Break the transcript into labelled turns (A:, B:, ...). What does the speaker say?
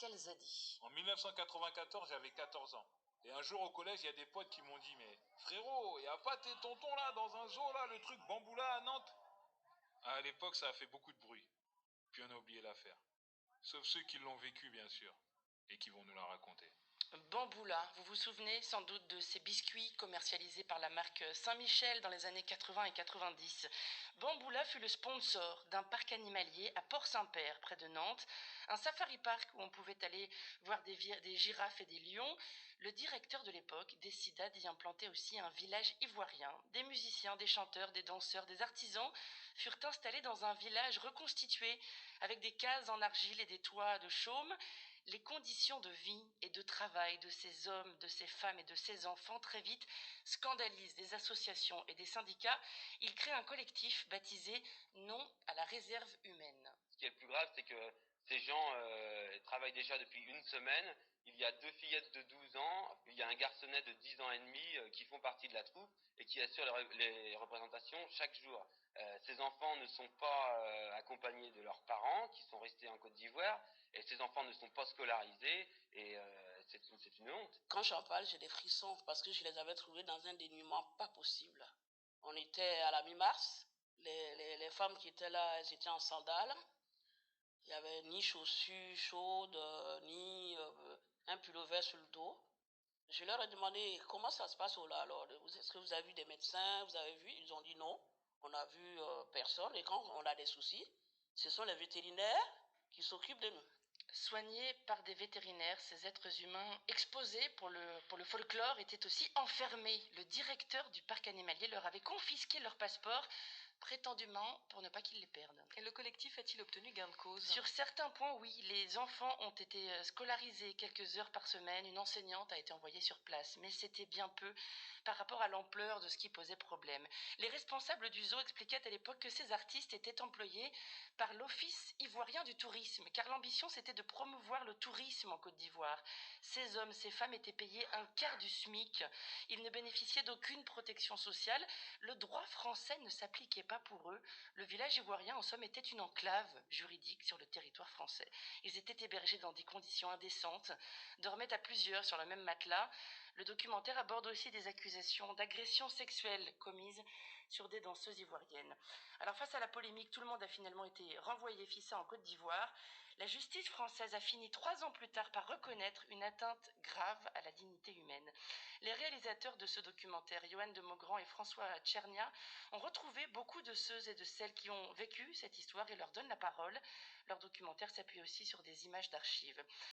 A: Kelzadi.
B: En 1994, j'avais 14 ans. Et un jour au collège, il y a des potes qui m'ont dit « Mais frérot, y a pas tes tontons là, dans un zoo là, le truc Bamboula à Nantes ?» À l'époque, ça a fait beaucoup de bruit. Puis on a oublié l'affaire. Sauf ceux qui l'ont vécu, bien sûr. Et qui vont nous la raconter.
A: Bamboula, vous vous souvenez sans doute de ces biscuits commercialisés par la marque Saint-Michel dans les années 80 et 90. Bamboula fut le sponsor d'un parc animalier à Port-Saint-Père, près de Nantes, un safari park où on pouvait aller voir des girafes et des lions. Le directeur de l'époque décida d'y implanter aussi un village ivoirien. Des musiciens, des chanteurs, des danseurs, des artisans furent installés dans un village reconstitué avec des cases en argile et des toits de chaume. Les conditions de vie et de travail de ces hommes, de ces femmes et de ces enfants très vite scandalisent des associations et des syndicats. Ils créent un collectif baptisé Non à la réserve humaine.
C: Ce qui est le plus grave, c'est que ces gens travaillent déjà depuis une semaine. Il y a 2 fillettes de 12 ans, il y a un garçonnet de 10 ans et demi qui font partie de la troupe et qui assurent les représentations chaque jour. Ces enfants ne sont pas accompagnés de leurs parents qui sont restés en Côte d'Ivoire et ces enfants ne sont pas scolarisés et c'est une honte.
D: Quand j'en parle, j'ai des frissons parce que je les avais trouvés dans un dénuement pas possible. On était à la mi-mars, les femmes qui étaient là, elles étaient en sandales. Il n'y avait ni chaussures chaudes, ni un pullover sur le dos. Je leur ai demandé comment ça se passe là alors. Est-ce que vous avez vu des médecins? Vous avez vu? Ils ont dit non. On a vu personne. Et quand on a des soucis, ce sont les vétérinaires qui s'occupent de nous.
A: Soignés par des vétérinaires, ces êtres humains exposés pour le folklore étaient aussi enfermés. Le directeur du parc animalier leur avait confisqué leur passeport, prétendument pour ne pas qu'ils les perdent.
E: Et le collectif a-t-il obtenu gain de cause?
A: Sur certains points, oui. Les enfants ont été scolarisés quelques heures par semaine. Une enseignante a été envoyée sur place. Mais c'était bien peu par rapport à l'ampleur de ce qui posait problème. Les responsables du zoo expliquaient à l'époque que ces artistes étaient employés par l'Office ivoirien du tourisme, car l'ambition c'était de promouvoir le tourisme en Côte d'Ivoire. Ces hommes, ces femmes étaient payés un quart du SMIC. Ils ne bénéficiaient d'aucune protection sociale. Le droit français ne s'appliquait pas pour eux. Le village ivoirien, en somme, était une enclave juridique sur le territoire français. Ils étaient hébergés dans des conditions indécentes, dormaient à plusieurs sur le même matelas. Le documentaire aborde aussi des accusations d'agression sexuelle commises sur des danseuses ivoiriennes. Alors face à la polémique, tout le monde a finalement été renvoyé ficelé en Côte d'Ivoire. La justice française a fini 3 ans plus tard par reconnaître une atteinte grave à la dignité humaine. Les réalisateurs de ce documentaire, Johan de Maugrand et François Tchernia, ont retrouvé beaucoup de ceux et de celles qui ont vécu cette histoire et leur donnent la parole. Leur documentaire s'appuie aussi sur des images d'archives.